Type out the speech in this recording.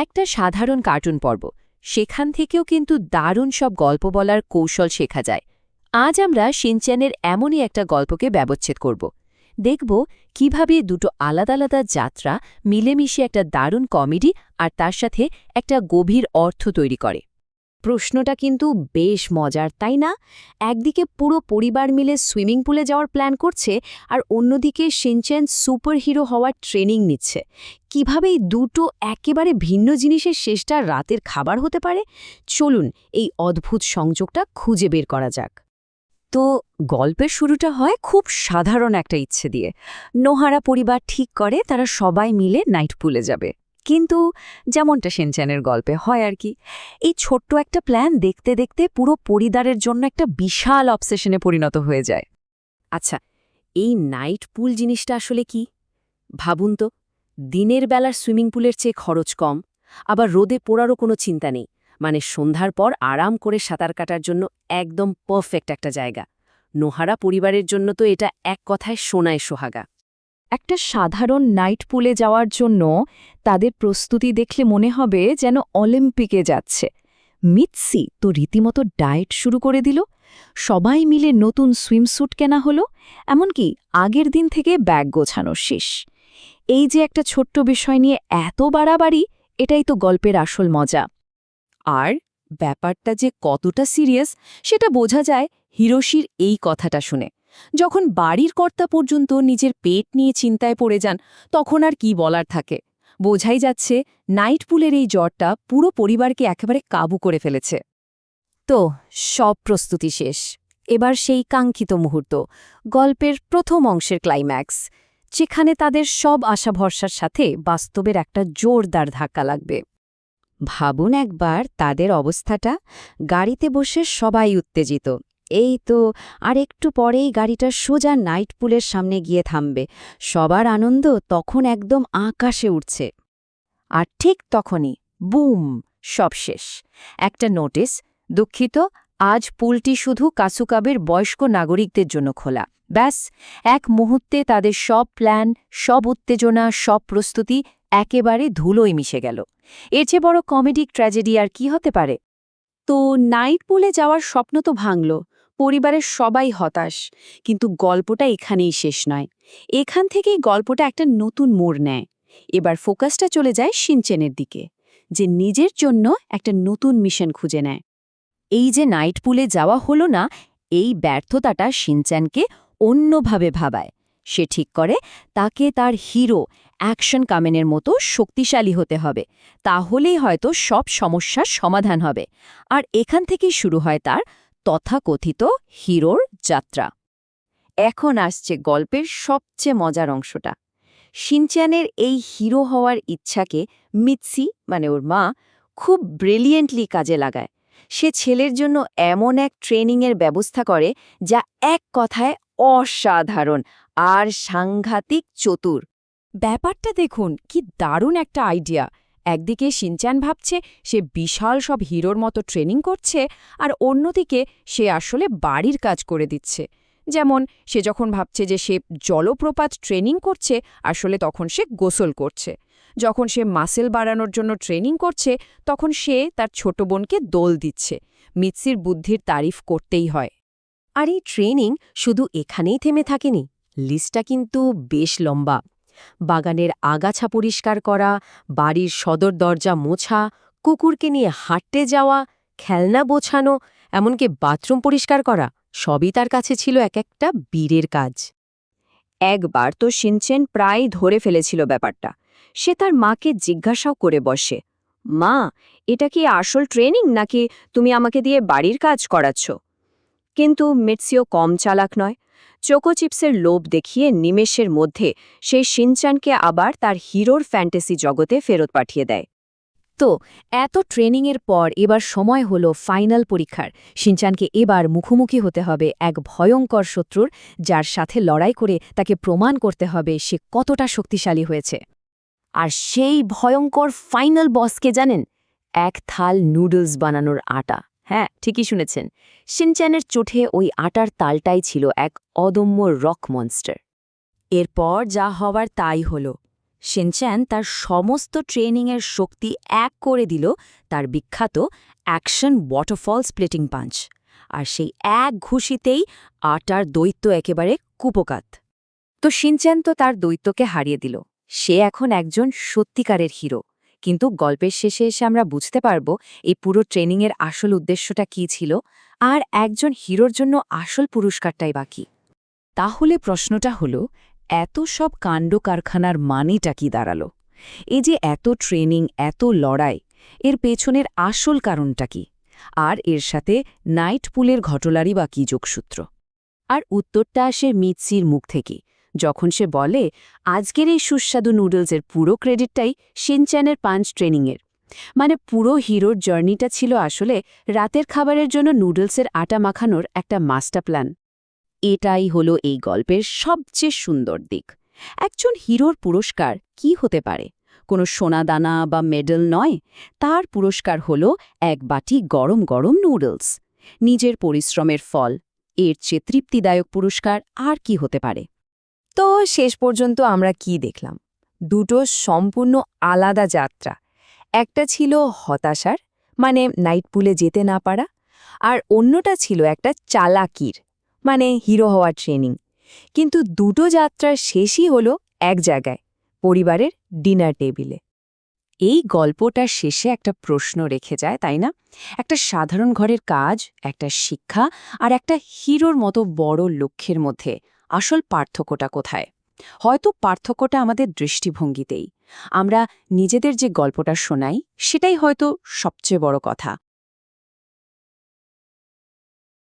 একটা সাধারণ কার্টুন পর্ব, সেখান থেকেও কিন্তু দারুণ সব গল্প বলার কৌশল শেখা যায়। আজ আমরা শিনচ্যানের এমনই একটা গল্পকে ব্যবচ্ছেদ করব। দেখব কিভাবে দুটো আলাদা আলাদা যাত্রা মিলেমিশে একটা দারুণ কমেডি আর তার সাথে একটা গভীর অর্থ তৈরি করে। প্রশ্নটা কিন্তু বেশ মজার, তাই না? একদিকে পুরো পরিবার মিলে সুইমিং পুলে যাওয়ার প্ল্যান করছে, আর অন্যদিকে শিনচ্যান সুপারহিরো হওয়ার ট্রেনিং নিচ্ছে। কিভাবে এই দুটো একেবারে ভিন্ন জিনিসের শেষটা রাতের খাবার হতে পারে? চলুন এই অদ্ভুত সংযোগটা খুঁজে বের করা যাক। তো গল্পের শুরুটা হয় খুব সাধারণ একটা ইচ্ছে দিয়ে। নোহারা পরিবার ঠিক করে তারা সবাই মিলে নাইট পুলে যাবে, কিন্তু যেমনটা শিনচ্যানের গল্পে হয় আর কি, এই ছোট্ট একটা প্ল্যান দেখতে দেখতে পুরো পরিবারের জন্য একটা বিশাল অবসেশনে পরিণত হয়ে যায়। আচ্ছা, এই নাইট পুল জিনিসটা আসলে কি? ভাবুন তো, দিনের বেলার সুইমিং পুলের চেয়ে খরচ কম, আবার রোদে পোড়ারও কোনো চিন্তা নেই। মানে সন্ধ্যার পর আরাম করে সাঁতার কাটার জন্য একদম পারফেক্ট একটা জায়গা। নোহারা পরিবারের জন্য তো এটা এক কথায় সোনায় সোহাগা। একটা সাধারণ নাইট পুলে যাওয়ার জন্য তাদের প্রস্তুতি দেখলে মনে হবে যেন অলিম্পিকে যাচ্ছে। মিৎসি তো রীতিমতো ডায়েট শুরু করে দিল, সবাই মিলে নতুন সুইমস্যুট কেনা হলো, এমনকি আগের দিন থেকে ব্যাগ গোছানো শেষ। এই যে একটা ছোট্ট বিষয় নিয়ে এত বাড়াবাড়ি, এটাই তো গল্পের আসল মজা। আর ব্যাপারটা যে কতটা সিরিয়াস সেটা বোঝা যায় হিরোশির এই কথাটা শুনে। যখন বাড়ির কর্তা পর্যন্ত নিজের পেট নিয়ে চিন্তায় পড়ে যান, তখন আর কি বলার থাকে। বোঝাই যাচ্ছে নাইট পুলের এই জ্বরটা পুরো পরিবারকে একেবারে কাবু করে ফেলেছে। তো সব প্রস্তুতি শেষ, এবার সেই কাঙ্ক্ষিত মুহূর্ত, গল্পের প্রথম অংশের ক্লাইম্যাক্স, যেখানে তাদের সব আশা ভরসার সাথে বাস্তবের একটা জোরদার ধাক্কা লাগবে। ভাবুন একবার তাদের অবস্থাটা। গাড়িতে বসে সবাই উত্তেজিত, এই তো আর একটু পরেই গাড়িটা সোজা নাইট পুলের সামনে গিয়ে থামবে। সবার আনন্দ তখন একদম আকাশে উঠছে। আর ঠিক তখনই বুম, সব শেষ। একটা নোটিশ, দুঃখিত, আজ পুলটি শুধু কাসুকাবের বয়স্ক নাগরিকদের জন্য খোলা। ব্যাস, এক মুহূর্তে তাদের সব প্ল্যান, সব উত্তেজনা, সব প্রস্তুতি একেবারে ধুলোয় মিশে গেল। এর চেয়ে বড় কমেডিক ট্র্যাজেডি আর কি হতে পারে? তো নাইট পুলে যাওয়ার স্বপ্ন তো ভাঙল, পরিবারের সবাই হতাশ। কিন্তু গল্পটা এখানেই শেষ নয়। এখান থেকেই গল্পটা একটা নতুন মোড় নেয়। এবার ফোকাসটা চলে যায় শিনচ্যানের দিকে, যে নিজের জন্য একটা নতুন মিশন খুঁজে নেয়। এই যে নাইট পুলে যাওয়া হলো না, এই ব্যর্থতাটা শিনচ্যানকে অন্যভাবে ভাবায়। সে ঠিক করে তাকে তার হিরো অ্যাকশন কামেনের মতো শক্তিশালী হতে হবে, তাহলেই হয়তো সব সমস্যার সমাধান হবে। আর এখান থেকেই শুরু হয় তার তথাকথিত হিরোর যাত্রা। এখন আসছে গল্পের সবচেয়ে মজার অংশটা। শিনচ্যানের এই হিরো হওয়ার ইচ্ছাকে মিৎসি, মানে ওর মা, খুব ব্রিলিয়েন্টলি কাজে লাগায়। সে ছেলের জন্য এমন এক ট্রেনিংয়ের ব্যবস্থা করে যা এক কথায় অসাধারণ আর সাংঘাতিক চতুর। ব্যাপারটা দেখুন, কি দারুণ একটা আইডিয়া। একদিকে শিনচ্যান ভাবছে সে বিশাল সব হিরোর মতো ট্রেনিং করছে, আর অন্যদিকে সে আসলে বাড়ির কাজ করে দিচ্ছে। যেমন সে যখন ভাবছে যে সে জলপ্রপাত ট্রেনিং করছে, আসলে তখন সে গোসল করছে। যখন সে মাসেল বাড়ানোর জন্য ট্রেনিং করছে, তখন সে তার ছোট বোনকে দোল দিচ্ছে। মিৎসির বুদ্ধির তারিফ করতেই হয়। আর এই ট্রেনিং শুধু এখানেই থেমে থাকেনি, লিস্টটা কিন্তু বেশ লম্বা। বাগানের আগাছা পরিষ্কার করা, বাড়ির সদর দরজা মোছা, কুকুরকে নিয়ে হাঁটতে যাওয়া, খেলনা বোঝানো, এমনকি বাথরুম পরিষ্কার করা, সবই তার কাছে ছিল এক একটা বীরের কাজ। একবার তো শিনচ্যান প্রায় ধরে ফেলেছিল ব্যাপারটা। সে তার মাকে জিজ্ঞাসাও করে বসে, মা, এটা কি আসল ট্রেনিং নাকি তুমি আমাকে দিয়ে বাড়ির কাজ করাচ্ছ? কিন্তু মিৎসিও কম চালাক নয়। চোকো চিপসের লোভ দেখিয়ে নিমেষের মধ্যে সে শিনচ্যানকে আবার তার হিরোর ফ্যান্টাসি জগতে ফেরত পাঠিয়ে দেয়। তো এত ট্রেনিংয়ের পর এবার সময় হলো ফাইনাল পরীক্ষার। শিনচ্যানকে এবার মুখোমুখি হতে হবে এক ভয়ঙ্কর শত্রুর, যার সাথে লড়াই করে তাকে প্রমাণ করতে হবে সে কতটা শক্তিশালী হয়েছে। আর সেই ভয়ঙ্কর ফাইনাল বসকে জানেন? এক থাল নুডলস বানানোর আটা। হ্যাঁ, ঠিকই শুনেছেন। শিনচ্যানের চোখে ওই আটার তালটাই ছিল এক অদম্য রক মনস্টার। এরপর যা হওয়ার তাই হলো। শিনচ্যান তার সমস্ত ট্রেনিংয়ের শক্তি এক করে দিল তার বিখ্যাত অ্যাকশন ওয়াটারফল স্প্লিটিং পাঞ্চ, আর সেই এক ঘুষিতেই আটার দৈত্য একেবারে কুপোকাত। তো শিনচ্যান তো তার দৈত্যকে হারিয়ে দিল, সে এখন একজন সত্যিকারের হিরো। কিন্তু গল্পের শেষে এসে আমরা বুঝতে পারব এই পুরো ট্রেনিংয়ের আসল উদ্দেশ্যটা কী ছিল, আর একজন হিরোর জন্য আসল পুরস্কারটাই বাকি। তাহলে প্রশ্নটা হলো, এত সব কাণ্ড কারখানার মানেটা কি দাঁড়ালো? এই যে এত ট্রেনিং, এত লড়াই, এর পেছনের আসল কারণটা কি? আর এর সাথে নাইট পুলের ঘটনারই বা কী যোগসূত্র? আর উত্তরটা আসে মিৎসির মুখ থেকে, যখন সে বলে আজকের এই সুস্বাদু নুডলসের পুরো ক্রেডিটটাই শিনচ্যানের পাঞ্চ ট্রেনিংয়ের। মানে পুরো হিরোর জার্নিটা ছিল আসলে রাতের খাবারের জন্য নুডলসের আটা মাখানোর একটা মাস্টার প্ল্যান। এটাই হলো এই গল্পের সবচেয়ে সুন্দর দিক। একজন হিরোর পুরস্কার কি হতে পারে? কোনো সোনাদানা বা মেডেল নয়, তার পুরস্কার হলো এক বাটি গরম গরম নুডলস, নিজের পরিশ্রমের ফল। এর চেয়ে তৃপ্তিদায়ক পুরস্কার আর কি হতে পারে? তো শেষ পর্যন্ত আমরা কি দেখলাম? দুটো সম্পূর্ণ আলাদা যাত্রা। একটা ছিল হতাশার, মানে নাইট পুলে যেতে না পারা, আর অন্যটা ছিল একটা চালাকির, মানে হিরো হওয়ার ট্রেনিং। কিন্তু দুটো যাত্রার শেষই হলো এক জায়গায়, পরিবারের ডিনার টেবিলে। এই গল্পটার শেষে একটা প্রশ্ন রেখে যায়, তাই না? একটা সাধারণ ঘরের কাজ, একটা শিক্ষা, আর একটা হিরোর মতো বড় লক্ষ্যের মধ্যে আসল পার্থক্যটা কোথায়? হয়তো পার্থক্যটা আমাদের দৃষ্টিভঙ্গিতেই। আমরা নিজেদের যে গল্পটা শোনাই, সেটাই হয়তো সবচেয়ে বড় কথা।